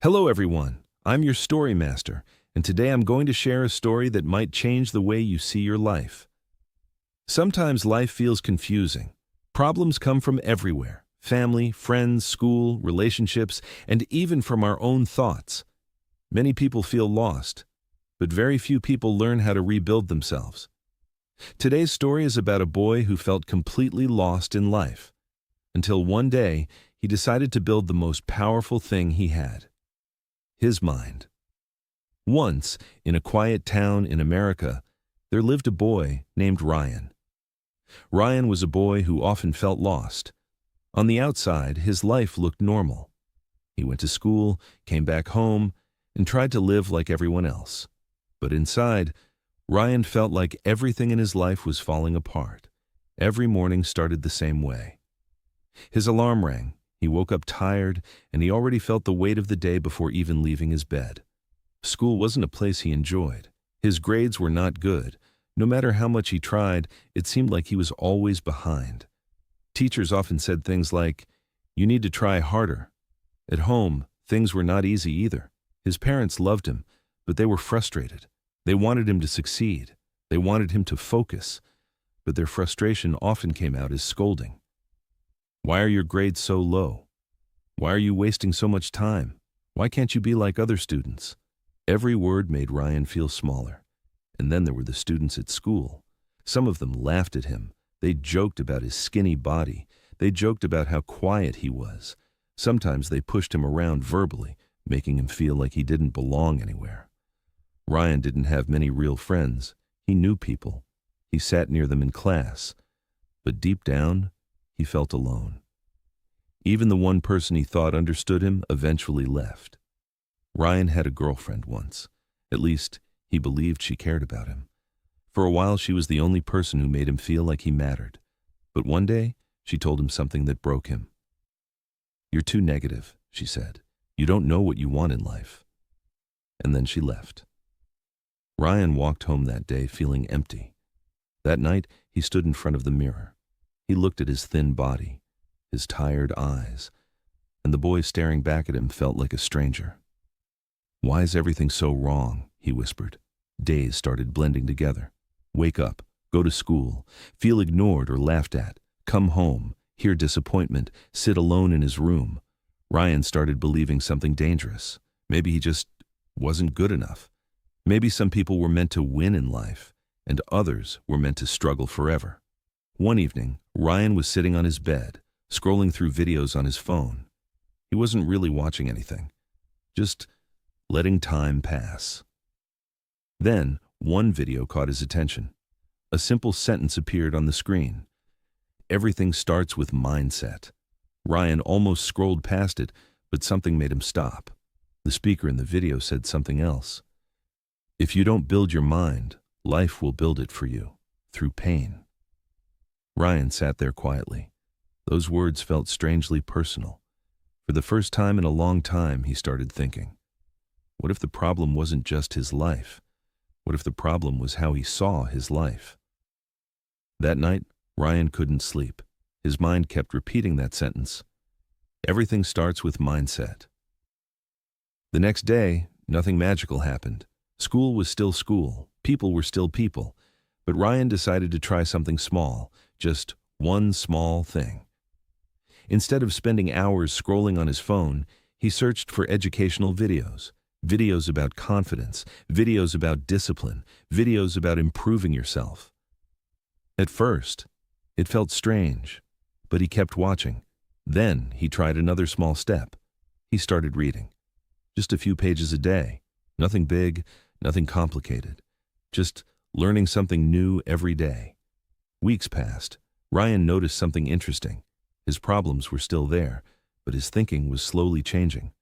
Hello everyone, I'm your story master, and today I'm going to share a story that might change the way you see your life. Sometimes life feels confusing. Problems come from everywhere: family, friends, school, relationships, and even from our own thoughts. Many people feel lost, but very few people learn how to rebuild themselves. Today's story is about a boy who felt completely lost in life, until one day he decided to build the most powerful thing he had: his mind. Once, in a quiet town in America, there lived a boy named Ryan. Ryan was a boy who often felt lost. On the outside, his life looked normal. He went to school, came back home, and tried to live like everyone else. But inside, Ryan felt like everything in his life was falling apart. Every morning started the same way. His alarm rang. He woke up tired, and he already felt the weight of the day before even leaving his bed. School wasn't a place he enjoyed. His grades were not good. No matter how much he tried, it seemed like he was always behind. Teachers often said things like, "You need to try harder." At home, things were not easy either. His parents loved him, but they were frustrated. They wanted him to succeed. They wanted him to focus, but their frustration often came out as scolding. "Why are your grades so low? Why are you wasting so much time? Why can't you be like other students?" Every word made Ryan feel smaller. And then there were the students at school. Some of them laughed at him. They joked about his skinny body. They joked about how quiet he was. Sometimes they pushed him around verbally, making him feel like he didn't belong anywhere. Ryan didn't have many real friends. He knew people. He sat near them in class. But deep down, he felt alone. Even the one person he thought understood him eventually left. Ryan had a girlfriend once. At least, he believed she cared about him. For a while, she was the only person who made him feel like he mattered. But one day, she told him something that broke him. "You're too negative," she said. "You don't know what you want in life." And then she left. Ryan walked home that day feeling empty. That night, he stood in front of the mirror. He looked at his thin body, his tired eyes, and the boy staring back at him felt like a stranger. "Why is everything so wrong?" he whispered. Days started blending together. Wake up, go to school, feel ignored or laughed at, come home, hear disappointment, sit alone in his room. Ryan started believing something dangerous. Maybe he just wasn't good enough. Maybe some people were meant to win in life, and others were meant to struggle forever. One evening, Ryan was sitting on his bed, scrolling through videos on his phone. He wasn't really watching anything, just letting time pass. Then, one video caught his attention. A simple sentence appeared on the screen. "Everything starts with mindset." Ryan almost scrolled past it, but something made him stop. The speaker in the video said something else. "If you don't build your mind, life will build it for you, through pain." Ryan sat there quietly. Those words felt strangely personal. For the first time in a long time, he started thinking. What if the problem wasn't just his life? What if the problem was how he saw his life? That night, Ryan couldn't sleep. His mind kept repeating that sentence. Everything starts with mindset. The next day, nothing magical happened. School was still school. People were still people. But Ryan decided to try something small, just one small thing. Instead of spending hours scrolling on his phone, he searched for educational videos. Videos about confidence, videos about discipline, videos about improving yourself. At first, it felt strange, but he kept watching. Then he tried another small step. He started reading. Just a few pages a day. Nothing big, nothing complicated. Just learning something new every day. Weeks passed. Ryan noticed something interesting. His problems were still there, but his thinking was slowly changing.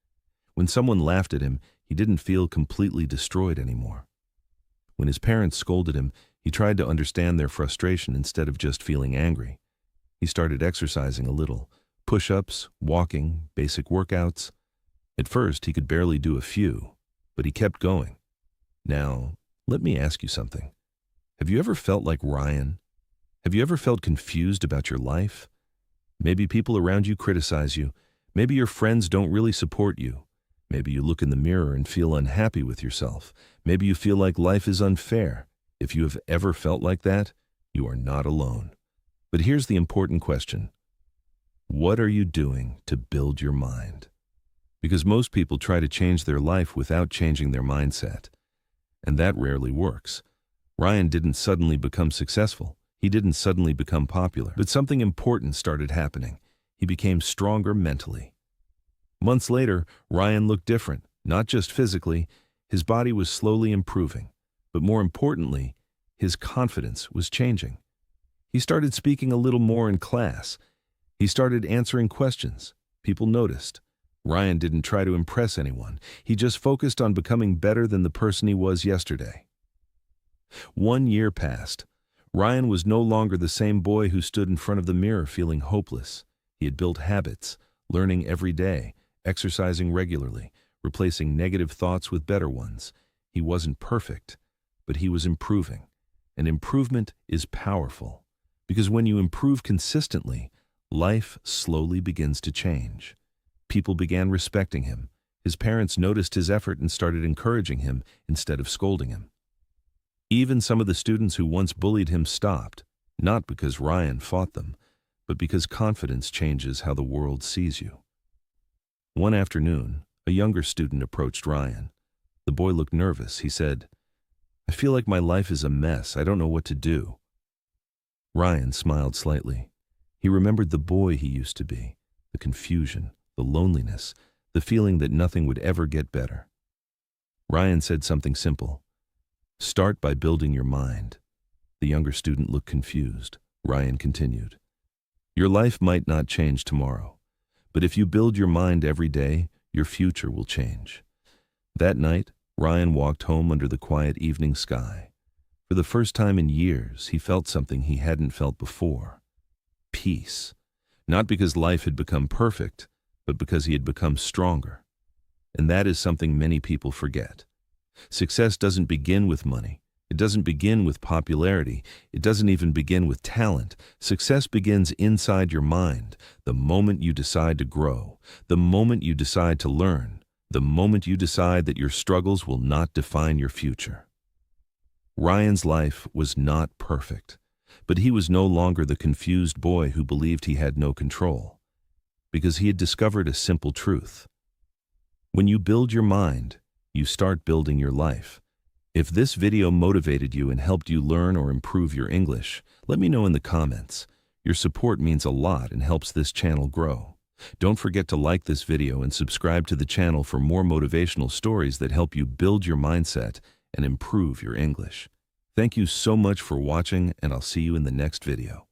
When someone laughed at him, he didn't feel completely destroyed anymore. When his parents scolded him, he tried to understand their frustration instead of just feeling angry. He started exercising a little, push-ups, walking, basic workouts. At first, he could barely do a few, but he kept going. Now, let me ask you something. Have you ever felt like Ryan? Have you ever felt confused about your life? Maybe people around you criticize you. Maybe your friends don't really support you. Maybe you look in the mirror and feel unhappy with yourself. Maybe you feel like life is unfair. If you have ever felt like that, you are not alone. But here's the important question. What are you doing to build your mind? Because most people try to change their life without changing their mindset. And that rarely works. Ryan didn't suddenly become successful. He didn't suddenly become popular. But something important started happening. He became stronger mentally. Months later, Ryan looked different, not just physically. His body was slowly improving. But more importantly, his confidence was changing. He started speaking a little more in class. He started answering questions. People noticed. Ryan didn't try to impress anyone. He just focused on becoming better than the person he was yesterday. 1 year passed. Ryan was no longer the same boy who stood in front of the mirror feeling hopeless. He had built habits, learning every day, exercising regularly, replacing negative thoughts with better ones. He wasn't perfect, but he was improving. And improvement is powerful, because when you improve consistently, life slowly begins to change. People began respecting him. His parents noticed his effort and started encouraging him instead of scolding him. Even some of the students who once bullied him stopped, not because Ryan fought them, but because confidence changes how the world sees you. One afternoon, a younger student approached Ryan. The boy looked nervous. He said, "I feel like my life is a mess. I don't know what to do." Ryan smiled slightly. He remembered the boy he used to be, the confusion, the loneliness, the feeling that nothing would ever get better. Ryan said something simple. "Start by building your mind." The younger student looked confused. Ryan continued, "Your life might not change tomorrow, but if you build your mind every day, your future will change." That night, Ryan walked home under the quiet evening sky. For the first time in years, he felt something he hadn't felt before. Peace. Not because life had become perfect, but because he had become stronger. And that is something many people forget. Success doesn't begin with money. It doesn't begin with popularity. It doesn't even begin with talent. Success begins inside your mind, the moment you decide to grow, the moment you decide to learn, the moment you decide that your struggles will not define your future. Ryan's life was not perfect, but he was no longer the confused boy who believed he had no control, because he had discovered a simple truth. When you build your mind, you start building your life. If this video motivated you and helped you learn or improve your English, let me know in the comments. Your support means a lot and helps this channel grow. Don't forget to like this video and subscribe to the channel for more motivational stories that help you build your mindset and improve your English. Thank you so much for watching, and I'll see you in the next video.